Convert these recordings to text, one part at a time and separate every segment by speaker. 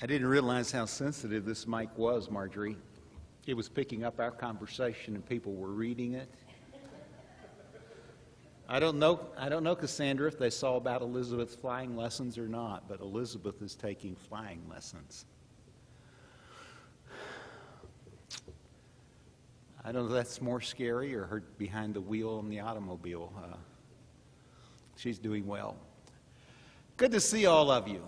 Speaker 1: I didn't realize how sensitive this mic was, Marjorie. It was picking up our conversation and people were reading it. I don't know, Cassandra, if they saw about Elizabeth's flying lessons or not, but Elizabeth is taking flying lessons. I don't know if that's more scary or her behind the wheel in the automobile. She's doing well. Good to see all of you.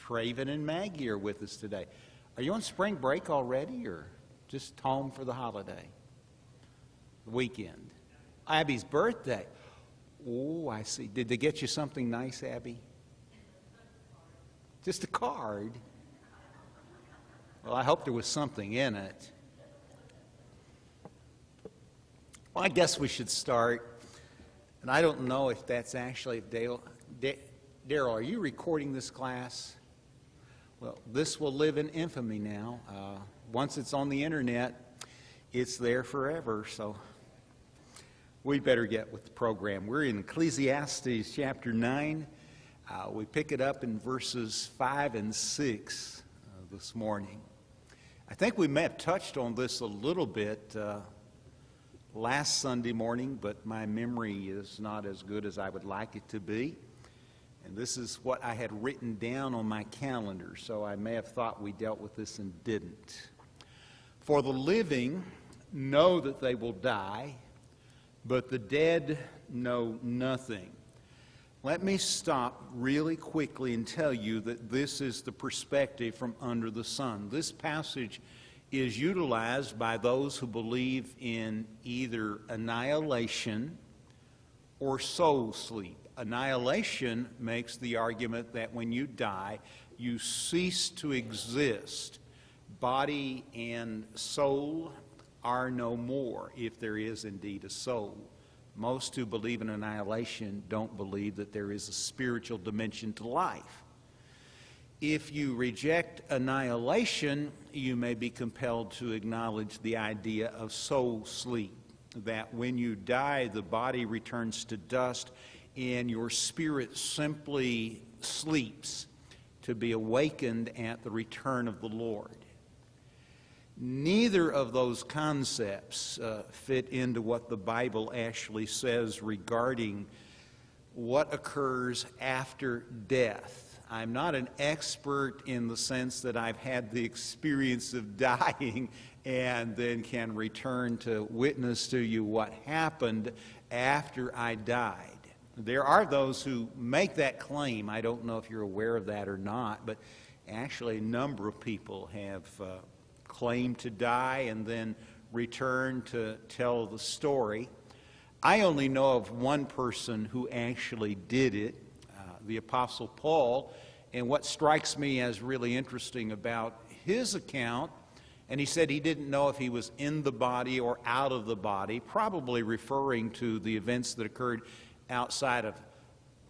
Speaker 1: Traven and Maggie are with us today. Are you on spring break already or just home for the holiday? The weekend. Abby's birthday. Oh, I see. Did they get you something nice, Abby? Just a card? Well, I hope there was something in it. Well, I guess we should start. And I don't know if that's actually Daryl, are you recording this class? Well, this will live in infamy now. Once it's on the internet, it's there forever. So we better get with the program. We're in Ecclesiastes Chapter 9. We pick it up in verses 5 and 6 this morning. I think we may have touched on this a little bit last Sunday morning, but my memory is not as good as I would like it to be. And this is what I had written down on my calendar, so I may have thought we dealt with this and didn't. For the living know that they will die, but the dead know nothing. Let me stop really quickly and tell you that this is the perspective from under the sun. This passage is utilized by those who believe in either annihilation or soul sleep. Annihilation makes the argument that when you die, you cease to exist. Body and soul are no more, if there is indeed a soul. Most who believe in annihilation don't believe that there is a spiritual dimension to life. If you reject annihilation, you may be compelled to acknowledge the idea of soul sleep, that when you die, the body returns to dust and your spirit simply sleeps to be awakened at the return of the Lord. Neither of those concepts fit into what the Bible actually says regarding what occurs after death. I'm not an expert in the sense that I've had the experience of dying and then can return to witness to you what happened after I died. There are those who make that claim. I don't know if you're aware of that or not, but actually a number of people have claimed to die and then return to tell the story. I only know of one person who actually did it, the Apostle Paul, and what strikes me as really interesting about his account, and he said he didn't know if he was in the body or out of the body, probably referring to the events that occurred outside of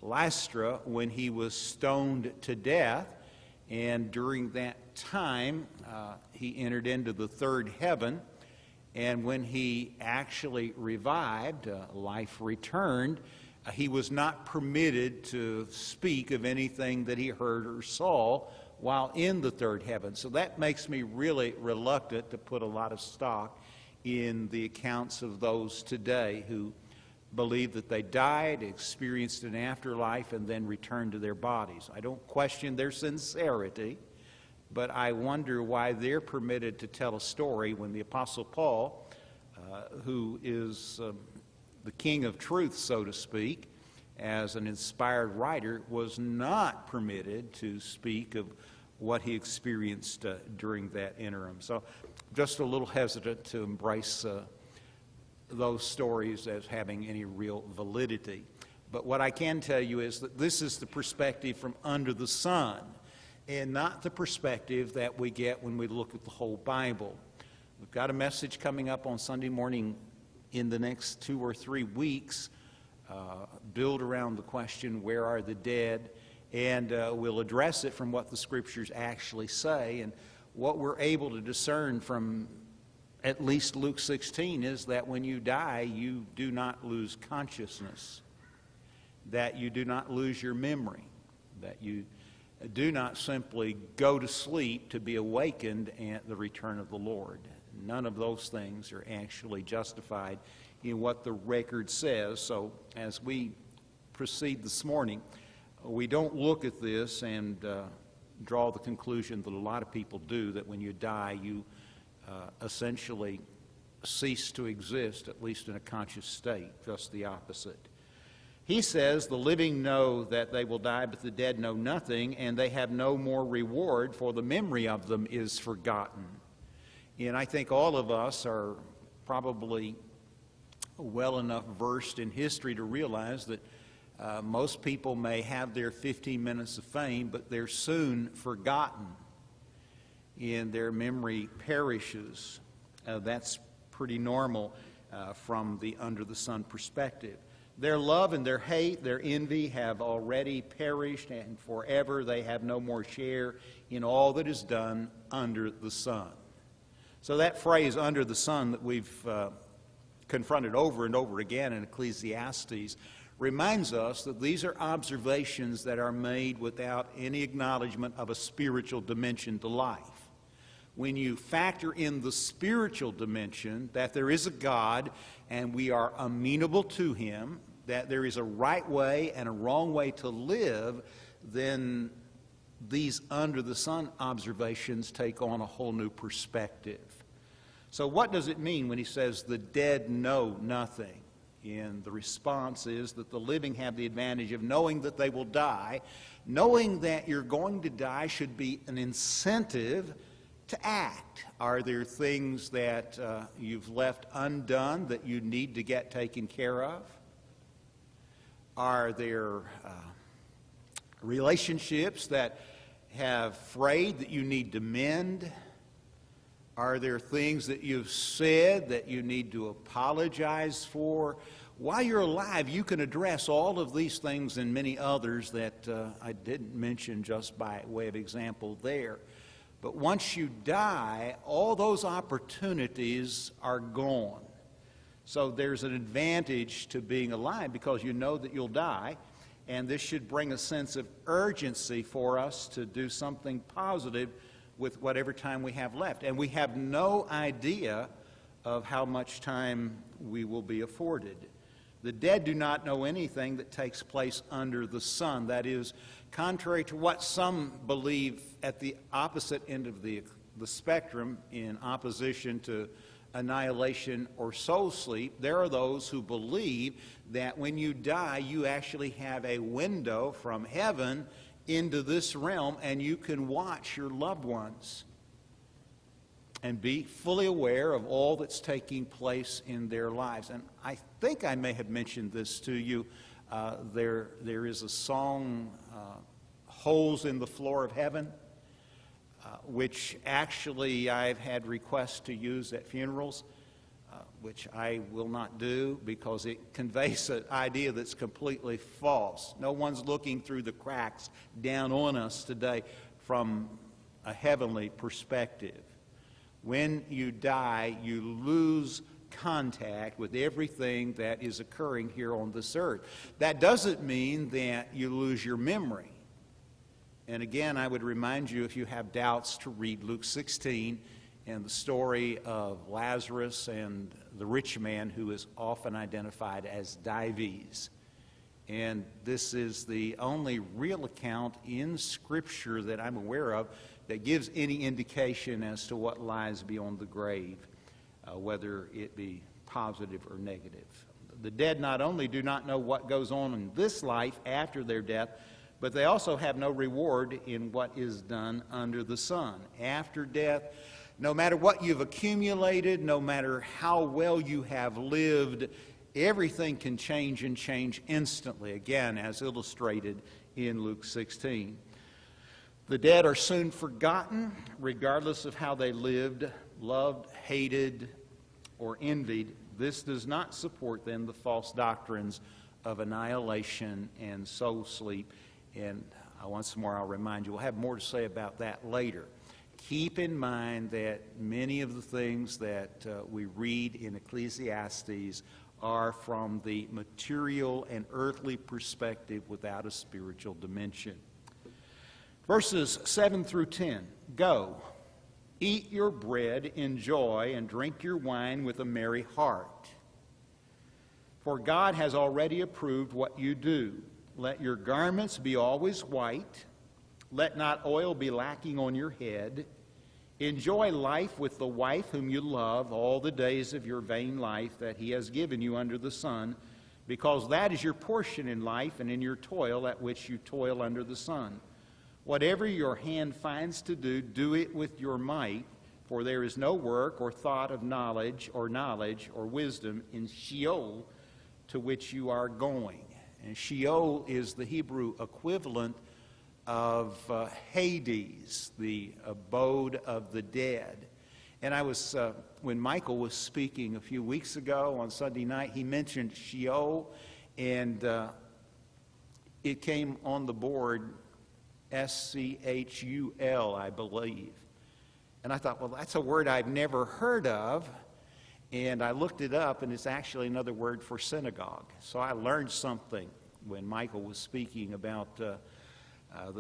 Speaker 1: Lystra when he was stoned to death, and during that time he entered into the third heaven, and when he actually revived, life returned, he was not permitted to speak of anything that he heard or saw while in the third heaven. So that makes me really reluctant to put a lot of stock in the accounts of those today who believe that they died, experienced an afterlife, and then returned to their bodies. I don't question their sincerity, but I wonder why they're permitted to tell a story when the Apostle Paul, who is the king of truth, so to speak, as an inspired writer, was not permitted to speak of what he experienced during that interim. So just a little hesitant to embrace those stories as having any real validity. But what I can tell you is that this is the perspective from under the sun, and not the perspective that we get when we look at the whole Bible. We've got a message coming up on Sunday morning in the next 2 or 3 weeks, build around the question, where are the dead? And we'll address it from what the Scriptures actually say. And what we're able to discern from at least Luke 16 is that when you die, you do not lose consciousness, that you do not lose your memory, that you do not simply go to sleep to be awakened at the return of the Lord. None of those things are actually justified in what the record says. So as we proceed this morning, we don't look at this and draw the conclusion that a lot of people do, that when you die you essentially cease to exist, at least in a conscious state. Just the opposite. He says, the living know that they will die, but the dead know nothing, and they have no more reward, for the memory of them is forgotten. And I think all of us are probably well enough versed in history to realize that most people may have their 15 minutes of fame, but they're soon forgotten, and their memory perishes. That's pretty normal from the under-the-sun perspective. Their love and their hate, their envy have already perished, and forever they have no more share in all that is done under the sun. So that phrase, under the sun, that we've confronted over and over again in Ecclesiastes, reminds us that these are observations that are made without any acknowledgement of a spiritual dimension to life. When you factor in the spiritual dimension, that there is a God and we are amenable to Him, that there is a right way and a wrong way to live, then these under-the-sun observations take on a whole new perspective. So what does it mean when he says the dead know nothing? And the response is that the living have the advantage of knowing that they will die. Knowing that you're going to die should be an incentive to act. Are there things that you've left undone that you need to get taken care of? Are there relationships that have frayed that you need to mend? Are there things that you've said that you need to apologize for? While you're alive, you can address all of these things and many others that I didn't mention just by way of example there. But once you die, all those opportunities are gone. So there's an advantage to being alive because you know that you'll die, and this should bring a sense of urgency for us to do something positive with whatever time we have left. And we have no idea of how much time we will be afforded. The dead do not know anything that takes place under the sun. That is, contrary to what some believe at the opposite end of the spectrum, in opposition to annihilation or soul sleep, there are those who believe that when you die, you actually have a window from heaven into this realm, and you can watch your loved ones and be fully aware of all that's taking place in their lives. And I think I may have mentioned this to you. There is a song, Holes in the Floor of Heaven, which actually I've had requests to use at funerals, which I will not do because it conveys an idea that's completely false. No one's looking through the cracks down on us today from a heavenly perspective. When you die, you lose contact with everything that is occurring here on this earth. That doesn't mean that you lose your memory. And again, I would remind you, if you have doubts, to read Luke 16 and the story of Lazarus and the rich man, who is often identified as Dives. And this is the only real account in Scripture that I'm aware of that gives any indication as to what lies beyond the grave, whether it be positive or negative. The dead not only do not know what goes on in this life after their death, but they also have no reward in what is done under the sun. After death, no matter what you've accumulated, no matter how well you have lived, everything can change and change instantly, again, as illustrated in Luke 16. The dead are soon forgotten, regardless of how they lived, loved, hated, or envied. This does not support, then, the false doctrines of annihilation and soul sleep. And once more, I'll remind you, we'll have more to say about that later. Keep in mind that many of the things that we read in Ecclesiastes are from the material and earthly perspective without a spiritual dimension. Verses 7 through 10. Go, eat your bread in joy, and drink your wine with a merry heart. For God has already approved what you do. Let your garments be always white. Let not oil be lacking on your head. Enjoy life with the wife whom you love all the days of your vain life that he has given you under the sun, because that is your portion in life and in your toil at which you toil under the sun. Whatever your hand finds to do, do it with your might, for there is no work or thought of knowledge or wisdom in Sheol, to which you are going. And Sheol is the Hebrew equivalent of Hades, the abode of the dead. And I was, when Michael was speaking a few weeks ago on Sunday night, he mentioned Sheol, and it came on the board S-C-H-U-L, I believe. And I thought, well, that's a word I've never heard of. And I looked it up, and it's actually another word for synagogue. So I learned something when Michael was speaking about the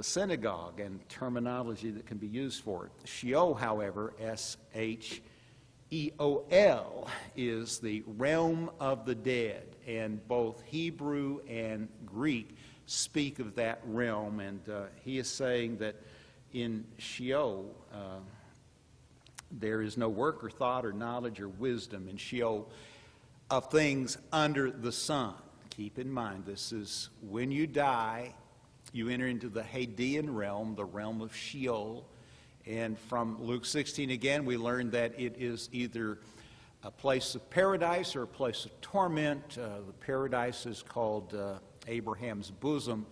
Speaker 1: synagogue and terminology that can be used for it. Sheol, however, S-H-E-O-L, is the realm of the dead. And both Hebrew and Greek speak of that realm. And he is saying that in Sheol, there is no work or thought or knowledge or wisdom in Sheol of things under the sun. Keep in mind, this is when you die, you enter into the Hadean realm, the realm of Sheol. And from Luke 16 again, we learn that it is either a place of paradise or a place of torment. The paradise is called Abraham's bosom.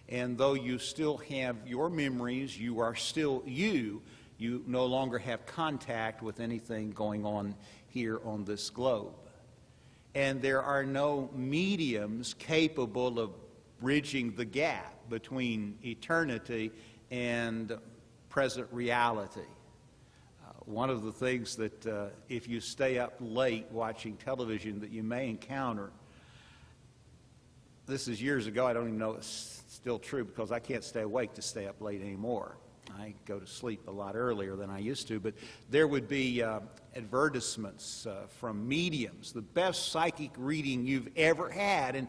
Speaker 1: And though you still have your memories, you are still you. You no longer have contact with anything going on here on this globe. And there are no mediums capable of bridging the gap between eternity and present reality. One of the things that if you stay up late watching television that you may encounter, this is years ago, I don't even know it's still true because I can't stay awake to stay up late anymore. I go to sleep a lot earlier than I used to, but there would be advertisements from mediums, the best psychic reading you've ever had. And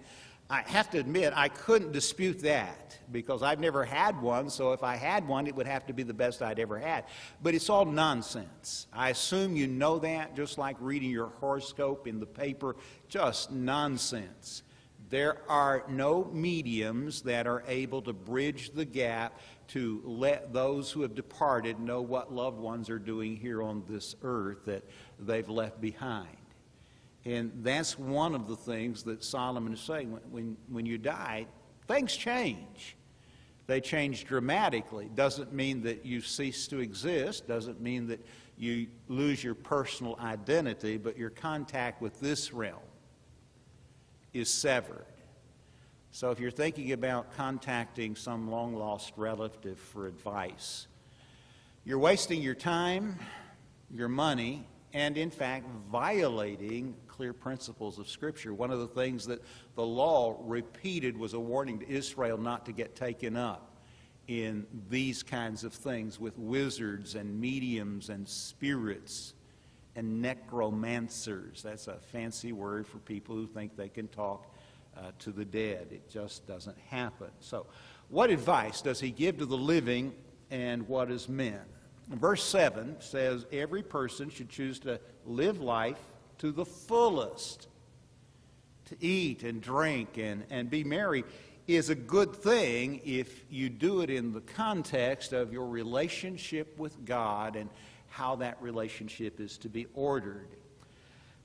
Speaker 1: I have to admit, I couldn't dispute that because I've never had one, so if I had one, it would have to be the best I'd ever had. But it's all nonsense. I assume you know that, just like reading your horoscope in the paper, just nonsense. There are no mediums that are able to bridge the gap to let those who have departed know what loved ones are doing here on this earth that they've left behind. And that's one of the things that Solomon is saying. When you die, things change. They change dramatically. Doesn't mean that you cease to exist. Doesn't mean that you lose your personal identity, but your contact with this realm is severed. So if you're thinking about contacting some long-lost relative for advice, you're wasting your time, your money, and in fact violating clear principles of Scripture. One of the things that the law repeated was a warning to Israel not to get taken up in these kinds of things with wizards and mediums and spirits and necromancers. That's a fancy word for people who think they can talk to the dead. It just doesn't happen. So what advice does he give to the living and what is men? Verse 7 says every person should choose to live life to the fullest. To eat and drink and be merry is a good thing if you do it in the context of your relationship with God and how that relationship is to be ordered.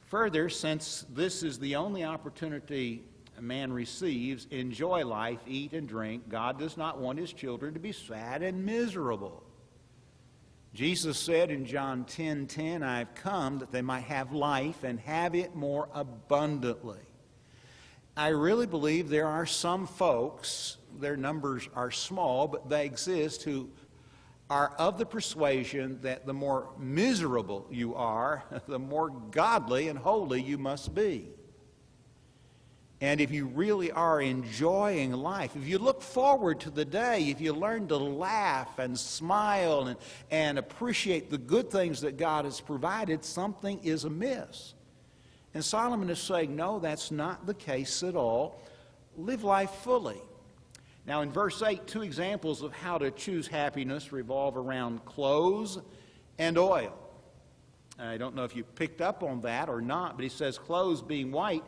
Speaker 1: Further, since this is the only opportunity a man receives, enjoy life, eat and drink. God does not want his children to be sad and miserable. Jesus said in John 10:10, I've come that they might have life and have it more abundantly. I really believe there are some folks, their numbers are small, but they exist, who are of the persuasion that the more miserable you are, the more godly and holy you must be. And if you really are enjoying life, if you look forward to the day, if you learn to laugh and smile and appreciate the good things that God has provided, something is amiss. And Solomon is saying, no, that's not the case at all. Live life fully. Now in verse 8, two examples of how to choose happiness revolve around clothes and oil. I don't know if you picked up on that or not, but he says clothes, being white,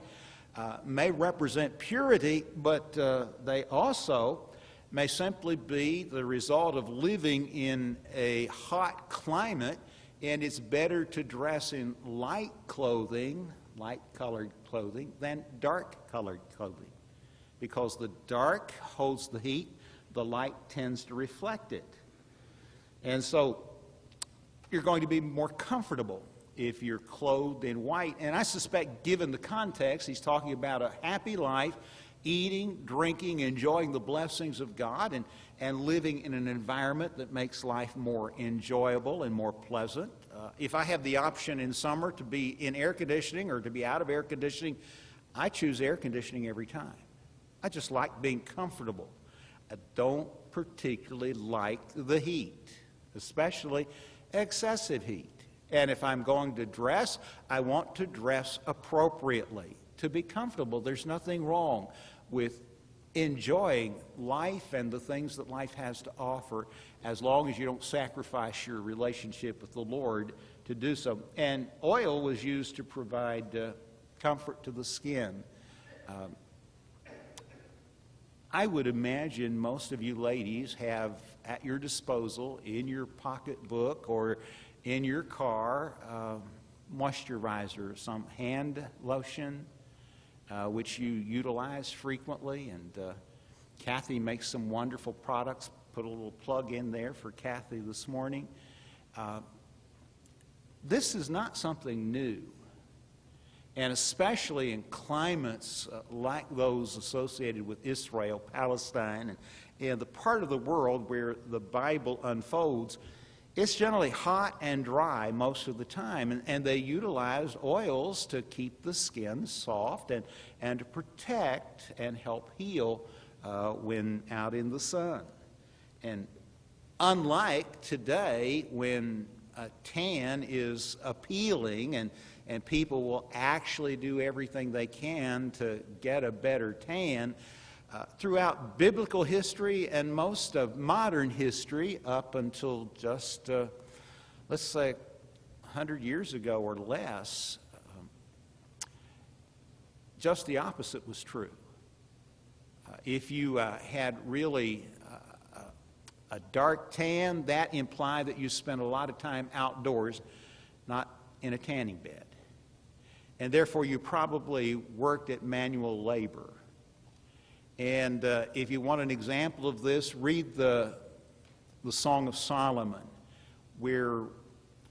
Speaker 1: may represent purity, but they also may simply be the result of living in a hot climate, and it's better to dress in light-colored clothing, than dark-colored clothing. Because the dark holds the heat, the light tends to reflect it. And so you're going to be more comfortable if you're clothed in white. And I suspect, given the context, he's talking about a happy life, eating, drinking, enjoying the blessings of God, and living in an environment that makes life more enjoyable and more pleasant. If I have the option in summer to be in air conditioning or to be out of air conditioning, I choose air conditioning every time. I just like being comfortable. I don't particularly like the heat, especially excessive heat. And if I'm going to dress, I want to dress appropriately to be comfortable. There's nothing wrong with enjoying life and the things that life has to offer, as long as you don't sacrifice your relationship with the Lord to do so. And oil was used to provide comfort to the skin. I would imagine most of you ladies have at your disposal, in your pocketbook or in your car, moisturizer, some hand lotion, which you utilize frequently. And Kathy makes some wonderful products. Put a little plug in there for Kathy this morning. This is not something new. And especially in climates like those associated with Israel, Palestine, and the part of the world where the Bible unfolds, it's generally hot and dry most of the time. And they utilize oils to keep the skin soft and to protect and help heal when out in the sun. And unlike today, when a tan is appealing and people will actually do everything they can to get a better tan, throughout biblical history and most of modern history up until just, let's say, 100 years ago or less, just the opposite was true. If you had really a dark tan, that implied that you spent a lot of time outdoors, not in a tanning bed. And therefore, you probably worked at manual labor. And if you want an example of this, read the Song of Solomon, where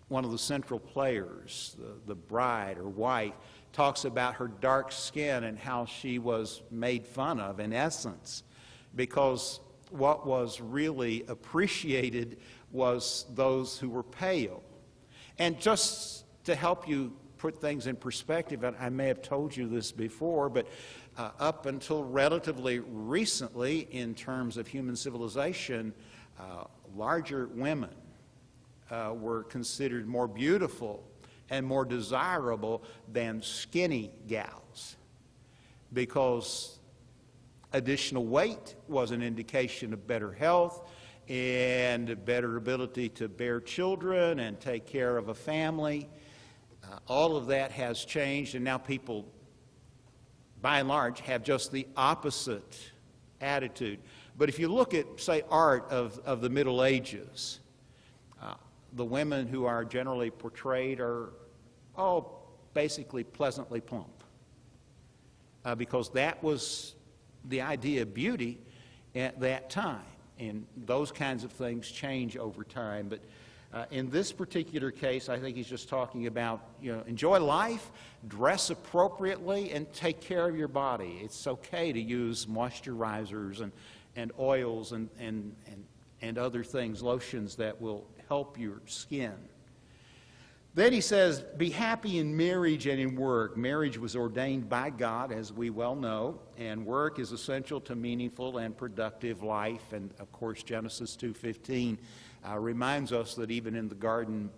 Speaker 1: one of the central players, the bride or wife, talks about her dark skin and how she was made fun of, in essence, because what was really appreciated was those who were pale. And just to help you put things in perspective, and I may have told you this before, but up until relatively recently, in terms of human civilization, larger women were considered more beautiful and more desirable than skinny gals, because additional weight was an indication of better health and better ability to bear children and take care of a family. All of that has changed, and now people, by and large, have just the opposite attitude. But if you look at, say, art of the Middle Ages, the women who are generally portrayed are all basically pleasantly plump, because that was the idea of beauty at that time. And those kinds of things change over time. But in this particular case, I think he's just talking about, enjoy life, dress appropriately, and take care of your body. It's okay to use moisturizers and oils and other things, lotions that will help your skin. Then he says, be happy in marriage and in work. Marriage was ordained by God, as we well know, and work is essential to meaningful and productive life. And, of course, Genesis 2:15 reminds us that even in the garden,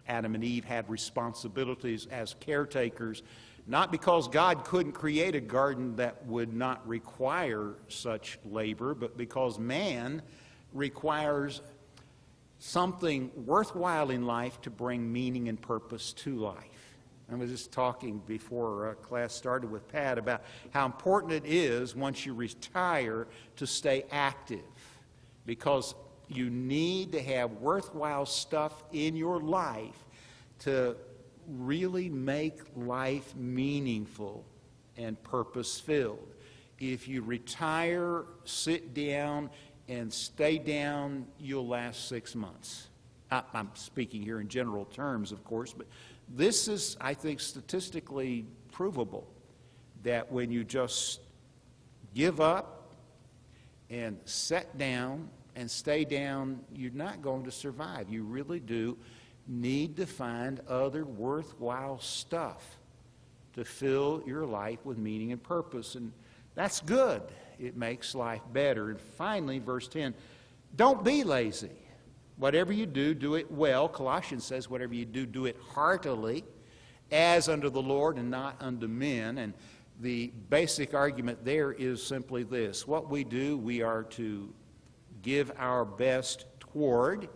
Speaker 1: Adam and Eve had responsibilities as caretakers, not because God couldn't create a garden that would not require such labor, but because man requires something worthwhile in life to bring meaning and purpose to life. I was just talking before class started with Pat about how important it is once you retire to stay active, because you need to have worthwhile stuff in your life to really make life meaningful and purpose-filled. If you retire, sit down, and stay down, you'll last 6 months. I'm speaking here in general terms, of course, but this is, I think, statistically provable, that when you just give up and sit down and stay down, you're not going to survive. You really do need to find other worthwhile stuff to fill your life with meaning and purpose, and that's good. It makes life better. And finally, verse 10, don't be lazy. Whatever you do, do it well. Colossians says, whatever you do, do it heartily, as unto the Lord and not unto men. And the basic argument there is simply this. What we do, we are to give our best toward,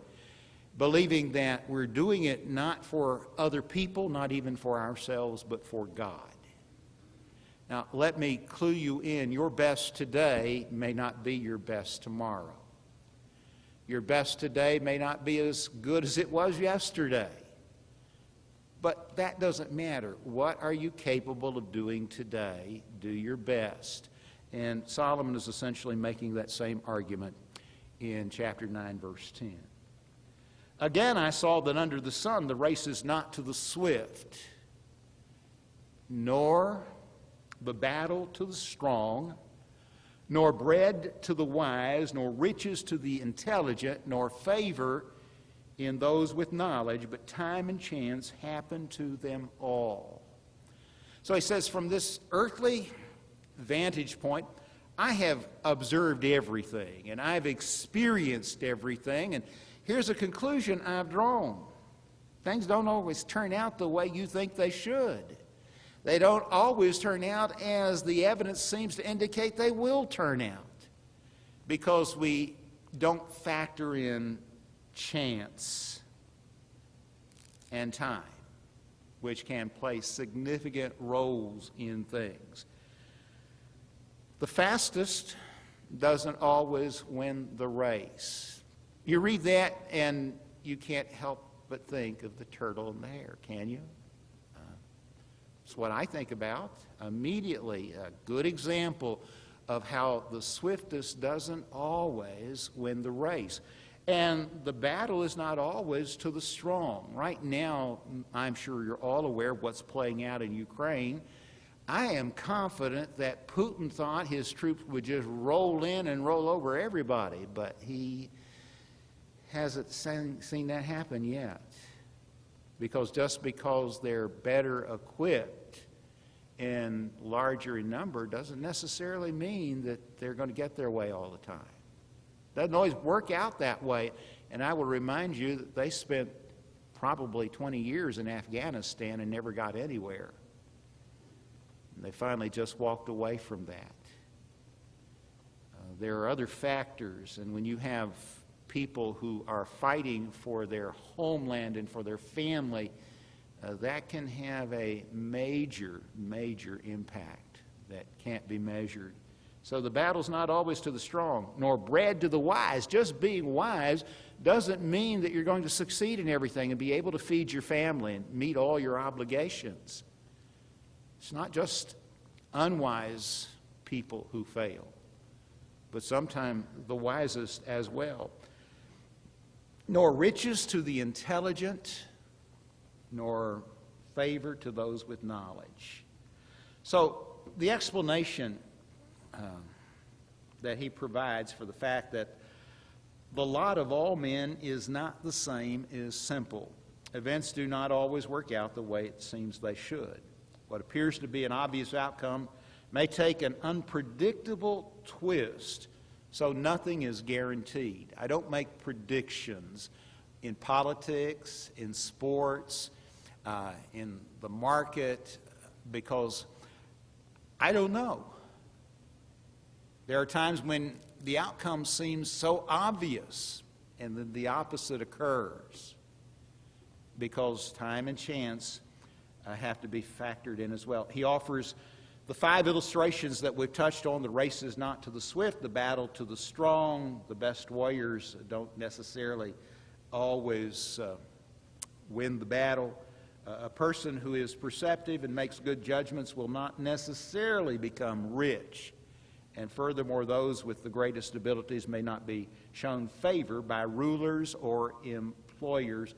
Speaker 1: believing that we're doing it not for other people, not even for ourselves, but for God. Now, let me clue you in. Your best today may not be your best tomorrow. Your best today may not be as good as it was yesterday. But that doesn't matter. What are you capable of doing today? Do your best. And Solomon is essentially making that same argument in chapter 9, verse 10. Again, I saw that under the sun the race is not to the swift, nor the battle to the strong, nor bread to the wise, nor riches to the intelligent, nor favor in those with knowledge, but time and chance happen to them all. So he says, from this earthly vantage point, I have observed everything, and I've experienced everything, and here's a conclusion I've drawn. Things don't always turn out the way you think they should. They don't always turn out as the evidence seems to indicate they will turn out, because we don't factor in chance and time, which can play significant roles in things. The fastest doesn't always win the race. You read that and you can't help but think of the turtle and the hare, can you? It's what I think about immediately. A good example of how the swiftest doesn't always win the race. And the battle is not always to the strong. Right now, I'm sure you're all aware of what's playing out in Ukraine. I am confident that Putin thought his troops would just roll in and roll over everybody, but he hasn't seen that happen yet. Because just because they're better equipped and larger in number doesn't necessarily mean that they're going to get their way all the time. Doesn't always work out that way. And I will remind you that they spent probably 20 years in Afghanistan and never got anywhere. And they finally just walked away from that. There are other factors, and when you have people who are fighting for their homeland and for their family, that can have a major, major impact that can't be measured. So the battle's not always to the strong, nor bread to the wise. Just being wise doesn't mean that you're going to succeed in everything and be able to feed your family and meet all your obligations. It's not just unwise people who fail, but sometimes the wisest as well. Nor riches to the intelligent, nor favor to those with knowledge. So the explanation that he provides for the fact that the lot of all men is not the same is simple. events do not always work out the way it seems they should. What appears to be an obvious outcome may take an unpredictable twist, so nothing is guaranteed. I don't make predictions in politics, in sports, in the market, because I don't know. There are times when the outcome seems so obvious, and then the opposite occurs, because time and chance have to be factored in as well. He offers the 5 illustrations that we've touched on. The race is not to the swift, the battle to the strong. The best warriors don't necessarily always win the battle. A person who is perceptive and makes good judgments will not necessarily become rich. And furthermore, those with the greatest abilities may not be shown favor by rulers or employers.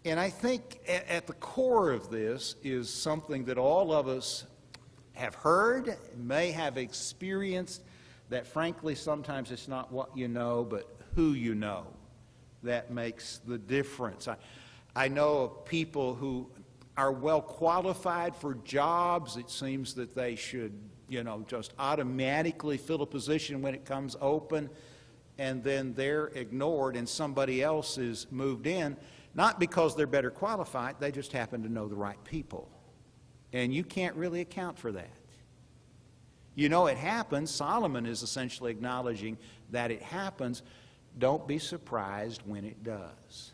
Speaker 1: And I think at the core of this is something that all of us have heard, may have experienced, that frankly sometimes it's not what you know, but who you know that makes the difference. I know of people who are well qualified for jobs. It seems that they should, just automatically fill a position when it comes open, and then they're ignored and somebody else is moved in, not because they're better qualified, they just happen to know the right people. And you can't really account for that. It happens. Solomon is essentially acknowledging that it happens. Don't be surprised when it does.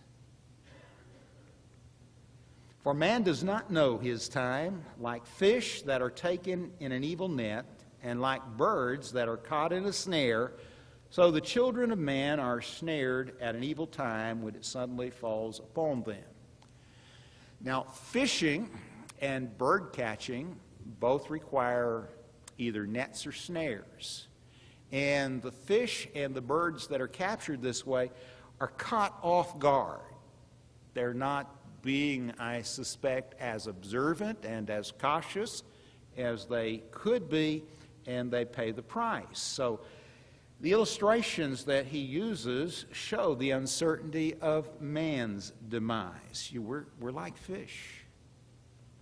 Speaker 1: For man does not know his time, like fish that are taken in an evil net, and like birds that are caught in a snare, so the children of man are snared at an evil time when it suddenly falls upon them. Now, fishing and bird catching both require either nets or snares. And the fish and the birds that are captured this way are caught off guard. They're not being, I suspect, as observant and as cautious as they could be, and they pay the price. So the illustrations that he uses show the uncertainty of man's demise. We're like fish.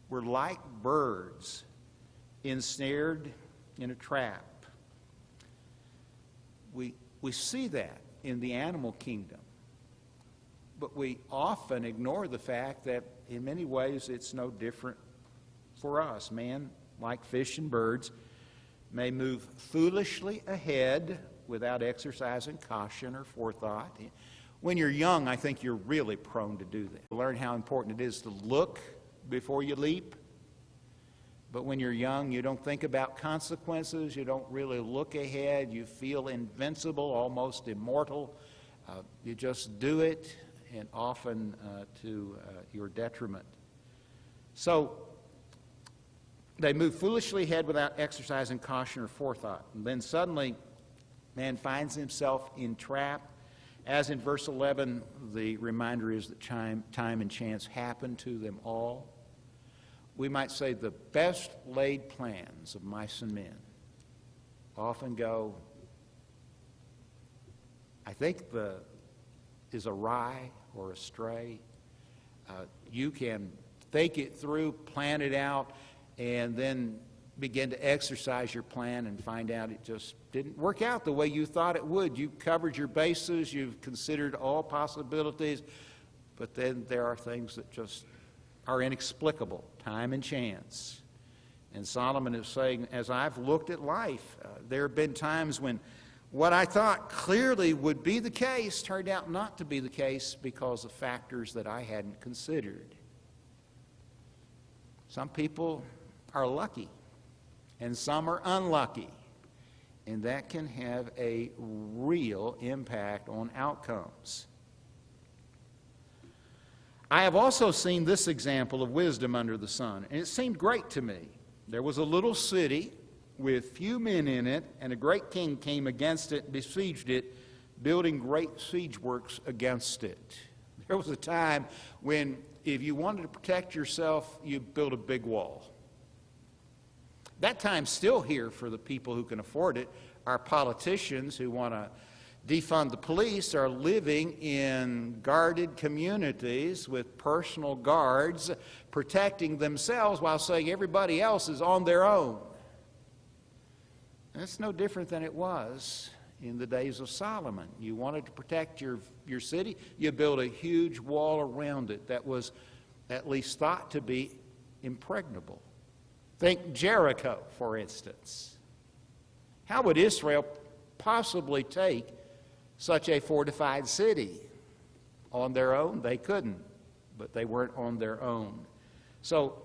Speaker 1: We're like birds ensnared in a trap. We see that in the animal kingdom. But we often ignore the fact that in many ways it's no different for us. Man, like fish and birds, may move foolishly ahead without exercising caution or forethought. When you're young, I think you're really prone to do that. Learn how important it is to look before you leap. But when you're young, you don't think about consequences. You don't really look ahead. You feel invincible, almost immortal. You just do it, and often to your detriment. So they move foolishly ahead without exercising caution or forethought. And then suddenly, man finds himself entrapped. As in verse 11, the reminder is that time and chance happen to them all. We might say the best laid plans of mice and men often go, I think, is awry or astray. You can think it through, plan it out, and then begin to exercise your plan and find out it just didn't work out the way you thought it would. You've covered your bases, you've considered all possibilities, but then there are things that just are inexplicable, time and chance. And Solomon is saying, as I've looked at life, there have been times when what I thought clearly would be the case turned out not to be the case because of factors that I hadn't considered. Some people are lucky, and some are unlucky, and that can have a real impact on outcomes. I have also seen this example of wisdom under the sun, and it seemed great to me. There was a little city with few men in it, and a great king came against it and besieged it, building great siege works against it. There was a time when if you wanted to protect yourself, you built a big wall. That time's still here for the people who can afford it. Our politicians who want to defund the police are living in guarded communities with personal guards protecting themselves while saying everybody else is on their own. That's no different than it was in the days of Solomon. You wanted to protect your city, you built a huge wall around it that was at least thought to be impregnable. Think Jericho, for instance. How would Israel possibly take such a fortified city? On their own, they couldn't, but they weren't on their own. So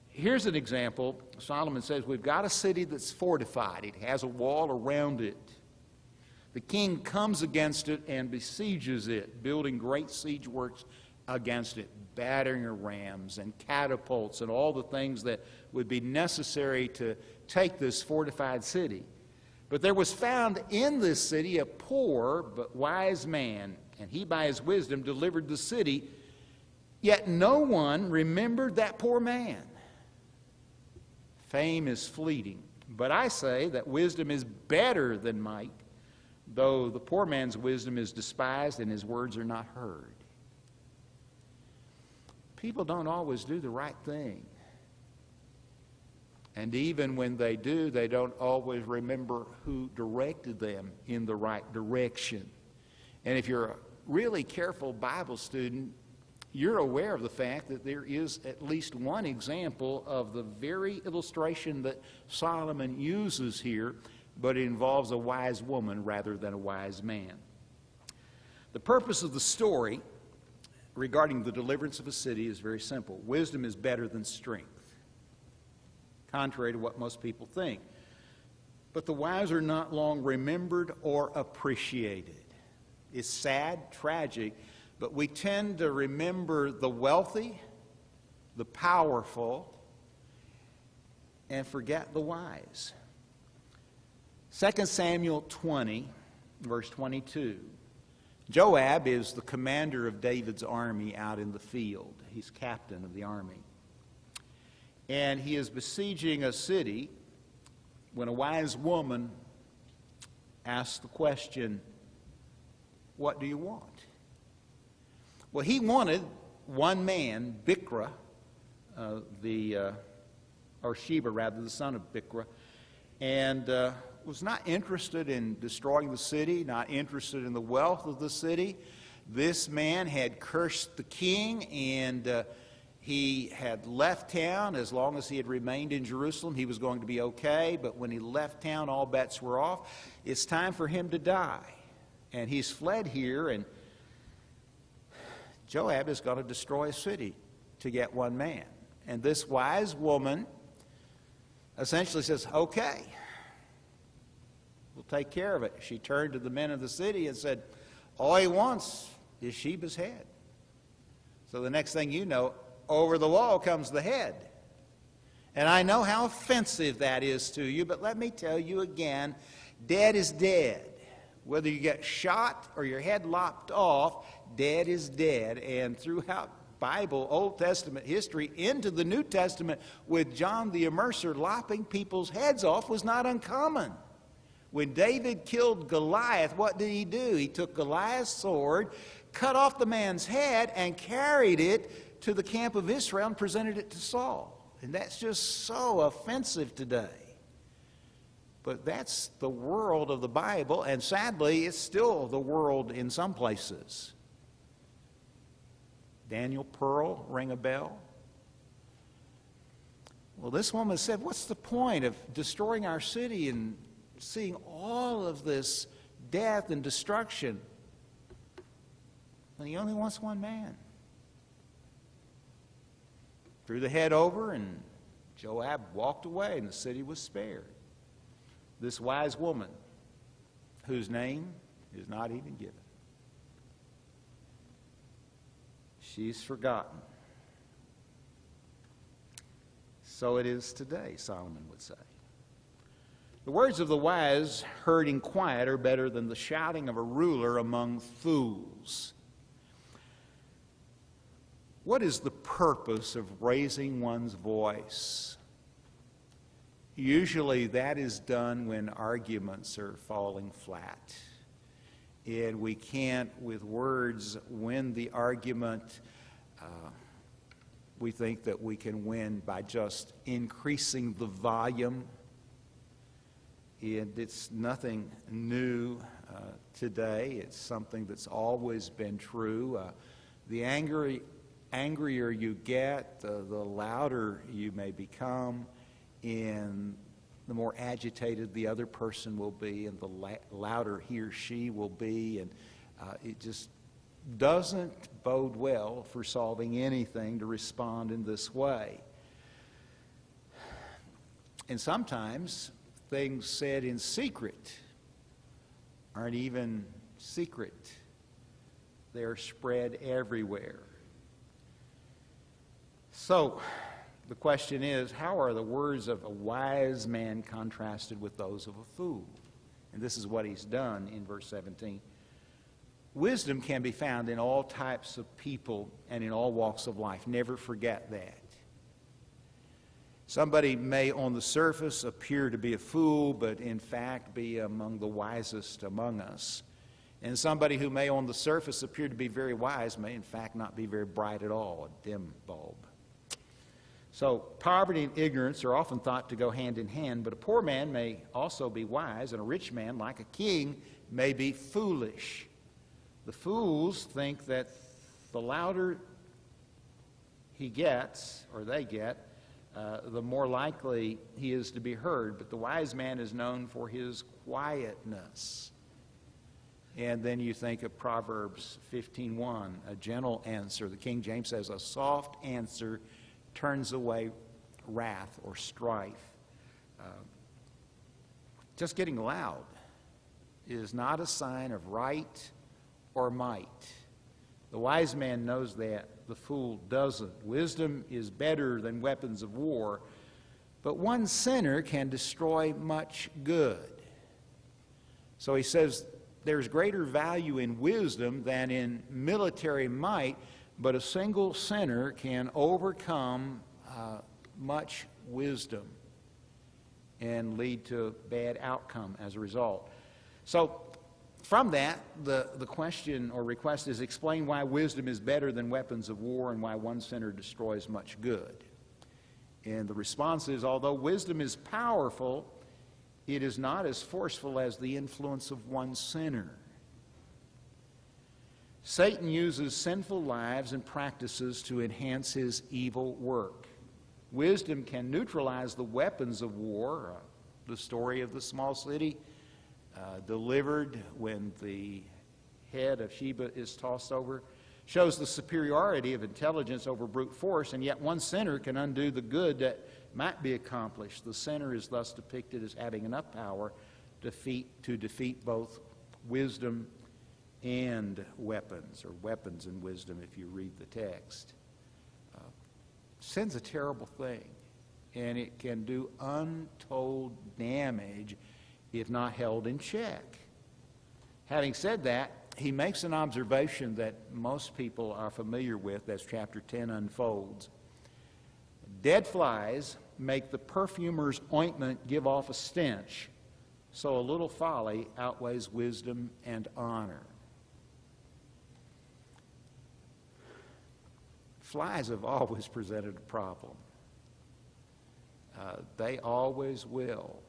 Speaker 1: here's an example. Solomon says we've got a city that's fortified. It has a wall around it. The king comes against it and besieges it, building great siege works against it, battering rams and catapults and all the things that would be necessary to take this fortified city. But there was found in this city a poor but wise man, and he by his wisdom delivered the city, yet no one remembered that poor man. Fame is fleeting, but I say that wisdom is better than might, though the poor man's wisdom is despised and his words are not heard. People don't always do the right thing. And even when they do, they don't always remember who directed them in the right direction. And if you're a really careful Bible student, you're aware of the fact that there is at least one example of the very illustration that Solomon uses here, but it involves a wise woman rather than a wise man. The purpose of the story regarding the deliverance of a city is very simple. Wisdom is better than strength, contrary to what most people think. But the wise are not long remembered or appreciated. It's sad, tragic, but we tend to remember the wealthy, the powerful, and forget the wise. 2 Samuel 20, verse 22. Joab is the commander of David's army out in the field. He's captain of the army. And he is besieging a city when a wise woman asks the question, "What do you want?" Well, he wanted one man, Bichra, Sheba rather, the son of Bichra, and was not interested in destroying the city, not interested in the wealth of the city. This man had cursed the king, and he had left town. As long as he had remained in Jerusalem, he was going to be okay, but when he left town, all bets were off. It's time for him to die. And he's fled here, and Joab is going to destroy a city to get one man. And this wise woman essentially says, "Okay, we'll take care of it." She turned to the men of the city and said, "All he wants is Sheba's head." So the next thing you know, over the wall comes the head. And I know how offensive that is to you, but let me tell you again, dead is dead. Whether you get shot or your head lopped off, dead is dead. And throughout Bible, Old Testament history, into the New Testament, with John the Immerser, lopping people's heads off was not uncommon. When David killed Goliath, what did he do? He took Goliath's sword, cut off the man's head, and carried it to the camp of Israel and presented it to Saul. And that's just so offensive today. But that's the world of the Bible, and sadly, it's still the world in some places. Daniel Pearl, ring a bell? Well, this woman said, what's the point of destroying our city and seeing all of this death and destruction when he only wants one man? Threw the head over, and Joab walked away, and the city was spared. This wise woman, whose name is not even given. She's forgotten. So it is today, Solomon would say. The words of the wise heard in quiet are better than the shouting of a ruler among fools. What is the purpose of raising one's voice? Usually that is done when arguments are falling flat. and we can't, with words, win the argument. We think that we can win by just increasing the volume. And it's nothing new today. It's something that's always been true. The angrier you get, the louder you may become, and the more agitated the other person will be, and the louder he or she will be, and it just doesn't bode well for solving anything to respond in this way. And sometimes things said in secret aren't even secret. They're spread everywhere. So, the question is, how are the words of a wise man contrasted with those of a fool? And this is what he's done in verse 17. Wisdom can be found in all types of people and in all walks of life. Never forget that. Somebody may on the surface appear to be a fool, but in fact be among the wisest among us. And somebody who may on the surface appear to be very wise may in fact not be very bright at all, a dim bulb. So poverty and ignorance are often thought to go hand in hand, but a poor man may also be wise, and a rich man, like a king, may be foolish. The fools think that the louder he gets, or they get, the more likely he is to be heard. But the wise man is known for his quietness. And then you think of Proverbs 15:1, a gentle answer. The King James says, a soft answer turns away wrath or strife. Just getting loud is not a sign of right or might. The wise man knows that, the fool doesn't. Wisdom is better than weapons of war, but one sinner can destroy much good. So he says there's greater value in wisdom than in military might, but a single sinner can overcome much wisdom and lead to a bad outcome as a result. So from that, the question or request is explain why wisdom is better than weapons of war and why one sinner destroys much good. And the response is, although wisdom is powerful, it is not as forceful as the influence of one sinner. Satan uses sinful lives and practices to enhance his evil work. Wisdom can neutralize the weapons of war. The story of the small city delivered when the head of Sheba is tossed over shows the superiority of intelligence over brute force, and yet one sinner can undo the good that might be accomplished. The sinner is thus depicted as having enough power to defeat both wisdom and weapons, or weapons and wisdom if you read the text. Sin's a terrible thing, and it can do untold damage if not held in check. Having said that, he makes an observation that most people are familiar with as chapter 10 unfolds. Dead flies make the perfumer's ointment give off a stench, so a little folly outweighs wisdom and honor. Flies have always presented a problem. They always will.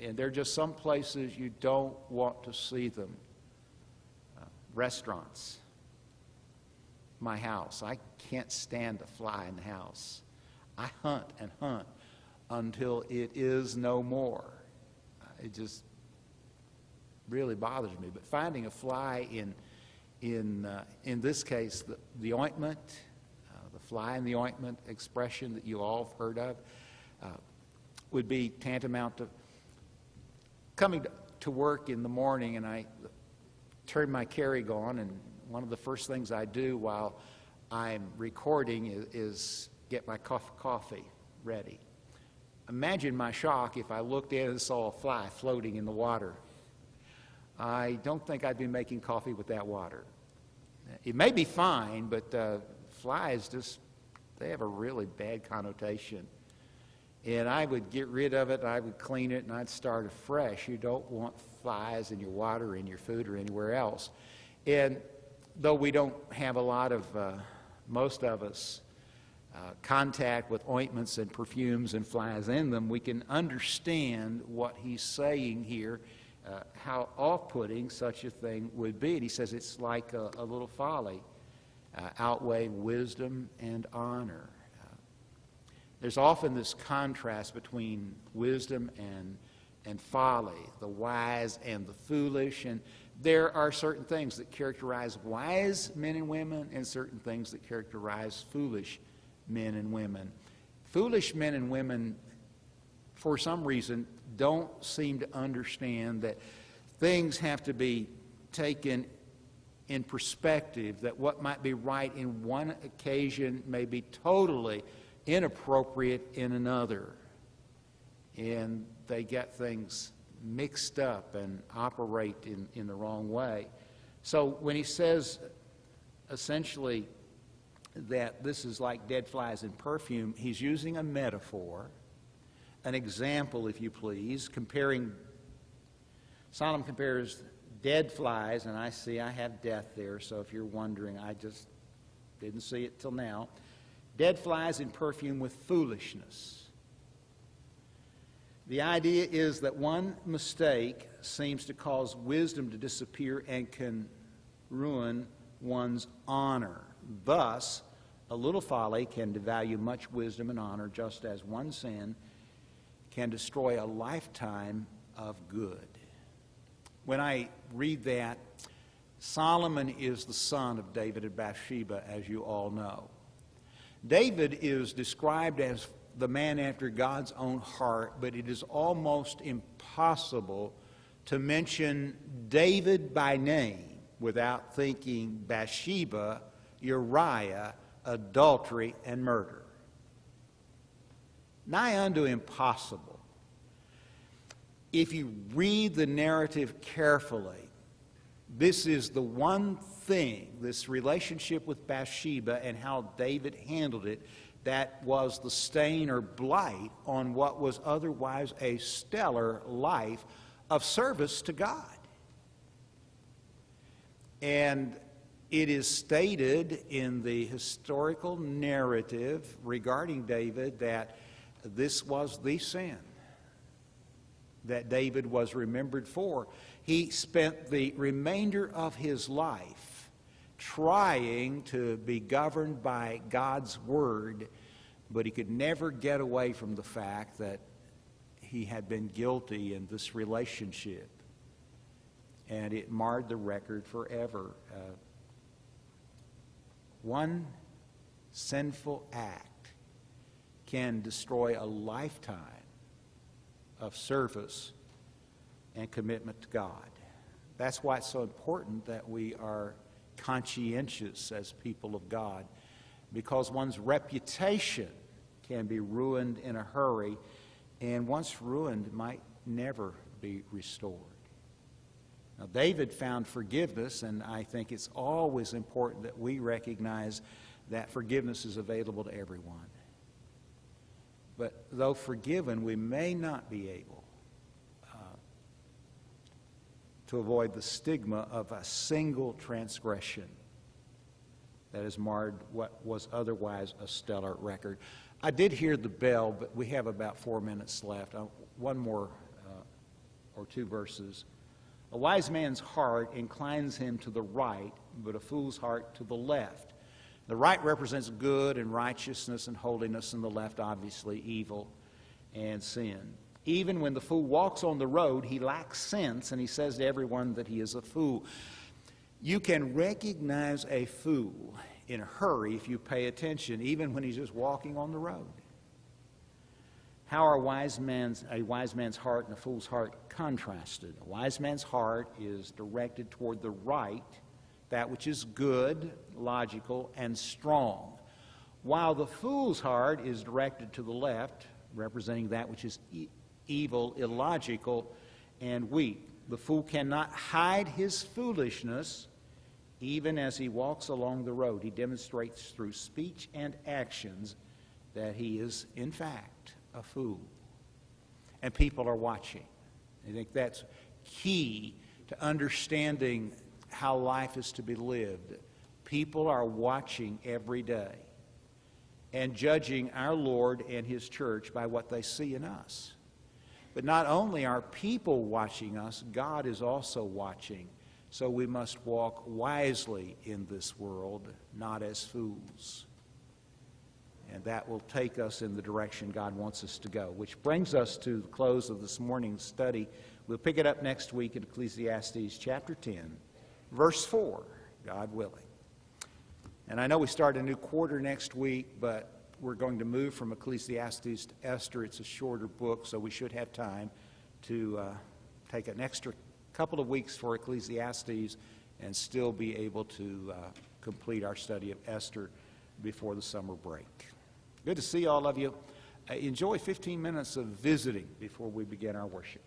Speaker 1: And there are just some places you don't want to see them. Restaurants. My house. I can't stand a fly in the house. I hunt and hunt until it is no more. It just really bothers me. But finding a fly in this case, the ointment, the fly in the ointment expression that you all have heard of, would be tantamount to coming to work in the morning, and I turn my Kerrig on, and one of the first things I do while I'm recording is get my coffee ready. Imagine my shock if I looked in and saw a fly floating in the water. I don't think I'd be making coffee with that water. It may be fine, but flies they have a really bad connotation. And I would get rid of it, and I would clean it, and I'd start afresh. You don't want flies in your water, in your food, or anywhere else. And though we don't have a lot of, most of us, contact with ointments and perfumes and flies in them, we can understand what he's saying here, how off-putting such a thing would be. And he says it's like a little folly, outweighing wisdom and honor. There's often this contrast between wisdom and folly, the wise and the foolish, and there are certain things that characterize wise men and women and certain things that characterize foolish men and women. Foolish men and women, for some reason, don't seem to understand that things have to be taken in perspective, that what might be right in one occasion may be totally inappropriate in another. And they get things mixed up and operate in the wrong way. So when he says essentially that this is like dead flies in perfume, he's using a metaphor, an example, if you please, Solomon compares dead flies, and I have death there, so if you're wondering, I just didn't see it till now. Dead flies in perfume with foolishness. The idea is that one mistake seems to cause wisdom to disappear and can ruin one's honor. Thus, a little folly can devalue much wisdom and honor, just as one sin can destroy a lifetime of good. When I read that, Solomon is the son of David and Bathsheba, as you all know. David is described as the man after God's own heart, but it is almost impossible to mention David by name without thinking Bathsheba, Uriah, adultery, and murder. Nigh unto impossible. If you read the narrative carefully, this is the one thing, this relationship with Bathsheba and how David handled it, that was the stain or blight on what was otherwise a stellar life of service to God. And it is stated in the historical narrative regarding David that this was the sin that David was remembered for. He spent the remainder of his life trying to be governed by God's word, but he could never get away from the fact that he had been guilty in this relationship, and it marred the record forever. One sinful act can destroy a lifetime of service and commitment to God. That's why it's so important that we are conscientious as people of God, because one's reputation can be ruined in a hurry, and once ruined might never be restored. Now, David found forgiveness, and I think it's always important that we recognize that forgiveness is available to everyone. But though forgiven, we may not be able to avoid the stigma of a single transgression that has marred what was otherwise a stellar record. I did hear the bell, but we have about 4 minutes left. One more or two verses. A wise man's heart inclines him to the right, but a fool's heart to the left. The right represents good and righteousness and holiness, and the left, obviously, evil and sin. Even when the fool walks on the road, he lacks sense, and he says to everyone that he is a fool. You can recognize a fool in a hurry if you pay attention, even when he's just walking on the road. How are a wise man's heart and a fool's heart contrasted? A wise man's heart is directed toward the right, that which is good, logical, and strong, while the fool's heart is directed to the left, representing that which is evil, illogical, and weak. The fool cannot hide his foolishness even as he walks along the road. He demonstrates through speech and actions that he is, in fact, a fool. And people are watching. I think that's key to understanding how life is to be lived. People are watching every day and judging our Lord and His church by what they see in us. But not only are people watching us, God is also watching. So we must walk wisely in this world, not as fools. And that will take us in the direction God wants us to go. Which brings us to the close of this morning's study. We'll pick it up next week in Ecclesiastes Chapter 10, verse 4, God willing. And I know we start a new quarter next week, but we're going to move from Ecclesiastes to Esther. It's a shorter book, so we should have time to take an extra couple of weeks for Ecclesiastes and still be able to complete our study of Esther before the summer break. Good to see all of you. Enjoy 15 minutes of visiting before we begin our worship.